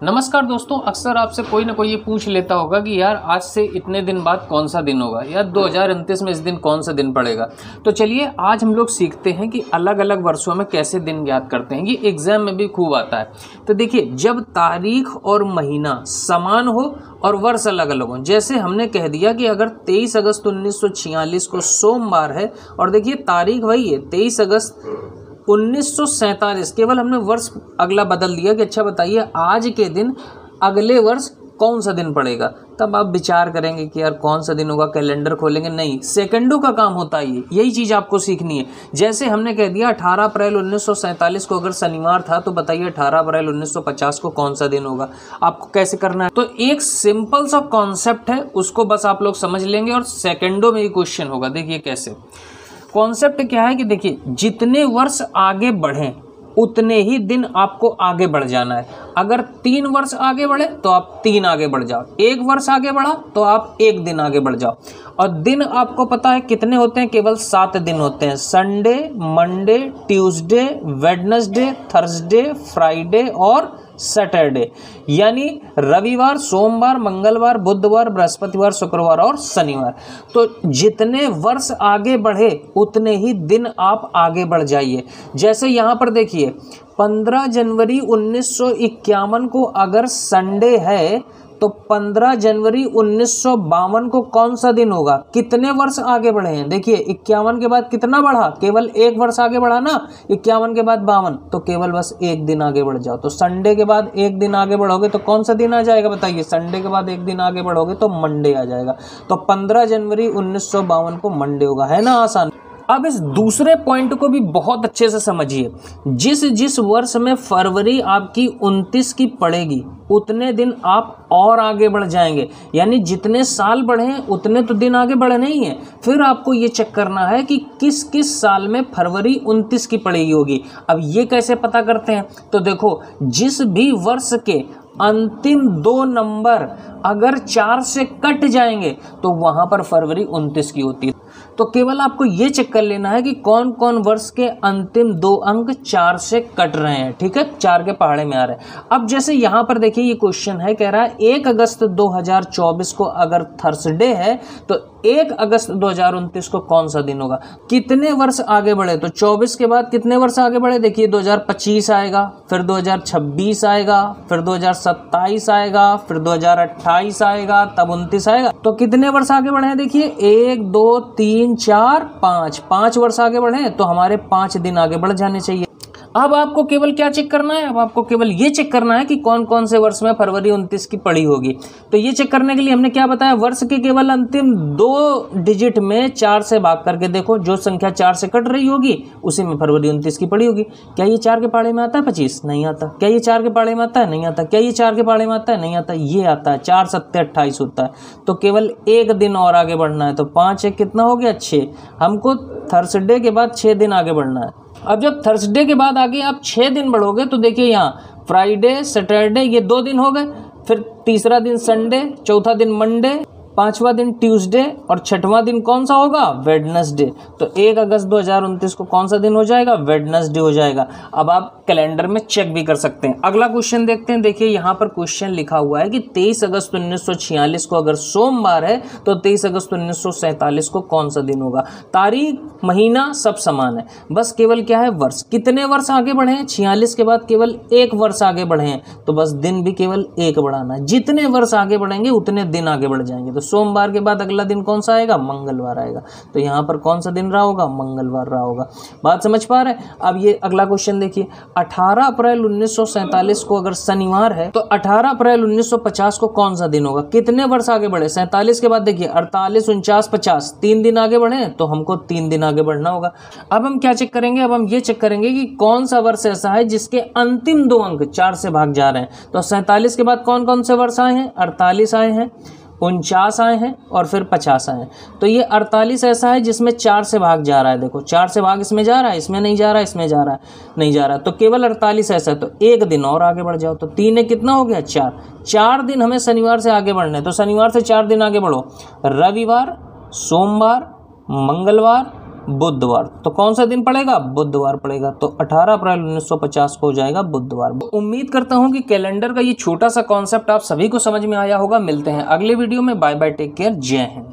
नमस्कार दोस्तों, अक्सर आपसे कोई ना कोई ये पूछ लेता होगा कि यार आज से इतने दिन बाद कौन सा दिन होगा, यार 2029 में इस दिन कौन सा दिन पड़ेगा। तो चलिए आज हम लोग सीखते हैं कि अलग अलग वर्षों में कैसे दिन याद करते हैं। ये एग्जाम में भी खूब आता है। तो देखिए, जब तारीख और महीना समान हो और वर्ष अलग अलग हो, जैसे हमने कह दिया कि अगर 23 अगस्त 1946 को सोमवार है और देखिए तारीख वही है 23 अगस्त 1947, केवल हमने वर्ष अगला बदल दिया कि अच्छा बताइए आज के दिन अगले वर्ष कौन सा दिन पड़ेगा। तब आप विचार करेंगे कि यार कौन सा दिन होगा, कैलेंडर खोलेंगे, नहीं, सेकंडों का काम होता है यही चीज़ आपको सीखनी है। जैसे हमने कह दिया 18 अप्रैल 1947 को अगर शनिवार था तो बताइए 18 अप्रैल 1950 को कौन सा दिन होगा। आपको कैसे करना है, तो एक सिंपल सा कॉन्सेप्ट है, उसको बस आप लोग समझ लेंगे और सेकंडों में ये क्वेश्चन होगा। देखिए कैसे कॉन्सेप्ट क्या है कि देखिए जितने वर्ष आगे बढ़ें उतने ही दिन आपको आगे बढ़ जाना है। अगर 3 वर्ष आगे बढ़े तो आप 3 आगे बढ़ जाओ, 1 वर्ष आगे बढ़ा तो आप 1 दिन आगे बढ़ जाओ। और दिन आपको पता है कितने होते हैं, केवल 7 दिन होते हैं। Sunday, Monday, Tuesday, Wednesday, Thursday, Friday और सैटरडे, यानी रविवार, सोमवार, मंगलवार, बुधवार, बृहस्पतिवार, शुक्रवार और शनिवार। तो जितने वर्ष आगे बढ़े उतने ही दिन आप आगे बढ़ जाइए। जैसे यहाँ पर देखिए 15 जनवरी 1951 को अगर संडे है तो 15 जनवरी 1952 को कौन सा दिन होगा। कितने वर्ष आगे बढ़े हैं, देखिए 51 के बाद कितना बढ़ा, केवल 1 वर्ष आगे बढ़ा ना, 51 के बाद 52, तो केवल बस 1 दिन आगे बढ़ जाओ। तो संडे के बाद 1 दिन आगे बढ़ोगे तो कौन सा दिन आ जाएगा बताइए। संडे के बाद 1 दिन आगे बढ़ोगे तो मंडे आ जाएगा। तो 15 जनवरी 1952 को मंडे होगा, है ना आसान। अब इस दूसरे पॉइंट को भी बहुत अच्छे से समझिए। जिस वर्ष में फरवरी आपकी 29 की पड़ेगी उतने दिन आप और आगे बढ़ जाएंगे, यानी जितने साल बढ़े हैं उतने तो दिन आगे बढ़े नहीं है। फिर आपको ये चेक करना है कि किस किस साल में फरवरी 29 की पड़ेगी होगी। अब ये कैसे पता करते हैं, तो देखो जिस भी वर्ष के अंतिम 2 नंबर अगर 4 से कट जाएंगे तो वहां पर फरवरी 29 की होती है। तो केवल आपको ये चेक कर लेना है कि कौन कौन वर्ष के अंतिम 2 अंक 4 से कट रहे हैं, ठीक है, 4 के पहाड़े में आ रहे हैं। अब जैसे यहाँ पर देखिए ये क्वेश्चन है, कह रहा है 1 अगस्त 2024 को अगर थर्सडे है तो 1 अगस्त 2029 को कौन सा दिन होगा। कितने वर्ष आगे बढ़े, तो 24 के बाद कितने वर्ष आगे बढ़े, देखिए 2025 आएगा, फिर 2026 आएगा, फिर 2027 आएगा, फिर 2028 आएगा, तब 29 आएगा। तो कितने वर्ष आगे बढ़े हैं, देखिए 1 2 3 4 5 वर्ष आगे बढ़े हैं, तो हमारे 5 दिन आगे बढ़ जाने चाहिए। अब आपको केवल क्या चेक करना है, अब आपको केवल ये चेक करना है कि कौन कौन से वर्ष में फरवरी 29 की पड़ी होगी। तो ये चेक करने के लिए हमने क्या बताया, वर्ष के केवल अंतिम 2 डिजिट में 4 से भाग करके देखो, जो संख्या 4 से कट रही होगी उसी में फरवरी 29 की पड़ी होगी। क्या ये 4 के पहाड़े में आता है 25? नहीं आता। क्या ये 4 के पहाड़े में आता है? नहीं आता। क्या ये 4 के पहाड़े में आता है? नहीं आता। ये आता है, 4 7 28 होता है। तो केवल 1 दिन और आगे बढ़ना है। तो 5 1 कितना हो गया, 6। हमको थर्सडे के बाद 6 दिन आगे बढ़ना है। अब जब थर्सडे के बाद आगे आप 6 दिन बढ़ोगे तो देखिए यहाँ फ्राइडे, सैटरडे, ये 2 दिन हो गए, फिर तीसरा दिन संडे, चौथा दिन मंडे, 5वां दिन ट्यूसडे और 6वां दिन कौन सा होगा, वेडनेसडे। तो 1 अगस्त 2029 को कौन सा दिन हो जाएगा, वेडनेसडे हो जाएगा। अब आप कैलेंडर में चेक भी कर सकते हैं। अगला क्वेश्चन देखते हैं। देखिए यहाँ पर क्वेश्चन लिखा हुआ है कि 23 अगस्त 1946 को अगर सोमवार है तो 23 अगस्त 1947 को कौन सा दिन होगा। तारीख महीना सब समान है, बस केवल क्या है, वर्ष। कितने वर्ष आगे बढ़े हैं, 46 के बाद केवल 1 वर्ष आगे बढ़े हैं, तो बस दिन भी केवल 1 बढ़ाना है। जितने वर्ष आगे बढ़ेंगे उतने दिन आगे बढ़ जाएंगे। तो सोमवार के बाद अगला दिन कौन सा आएगा, मंगलवार आएगा। तो यहाँ पर कौन सा दिन रहा होगा, मंगलवार रहा होगा। बात समझ पा रहे हैं। अब ये अगला क्वेश्चन देखिए, 18 अप्रैल 1947 को अगर शनिवार है तो 18 अप्रैल 1950 को कौन सा दिन होगा। कितने वर्ष आगे बढ़े, 47 के बाद देखिए 48 49 50, 3 दिन आगे बढ़े तो हमको 3 दिन आगे बढ़ना होगा। अब हम क्या चेक करेंगे, अब हम ये चेक करेंगे कि कौन सा वर्ष ऐसा है जिसके अंतिम 2 अंक 4 से भाग जा रहे हैं। तो 47 के बाद कौन कौन से वर्ष आए हैं, 48 आए हैं, 49 आए हैं और फिर 50 आए हैं। तो ये 48 ऐसा है जिसमें 4 से भाग जा रहा है। देखो 4 से भाग इसमें जा रहा है, इसमें नहीं जा रहा है, इसमें जा रहा है, नहीं जा रहा है। तो केवल 48 ऐसा है। तो 1 दिन और आगे बढ़ जाओ। तो 3 ने कितना हो गया, 4 दिन हमें शनिवार से आगे बढ़ने। तो शनिवार से 4 दिन आगे बढ़ो। रविवार, सोमवार, मंगलवार, बुधवार। तो कौन सा दिन पड़ेगा? बुधवार पड़ेगा। तो 18 अप्रैल 1950 को हो जाएगा बुधवार। उम्मीद करता हूं कि कैलेंडर का ये छोटा सा कॉन्सेप्ट आप सभी को समझ में आया होगा। मिलते हैं अगले वीडियो में। बाय बाय, टेक केयर, जय हिंद।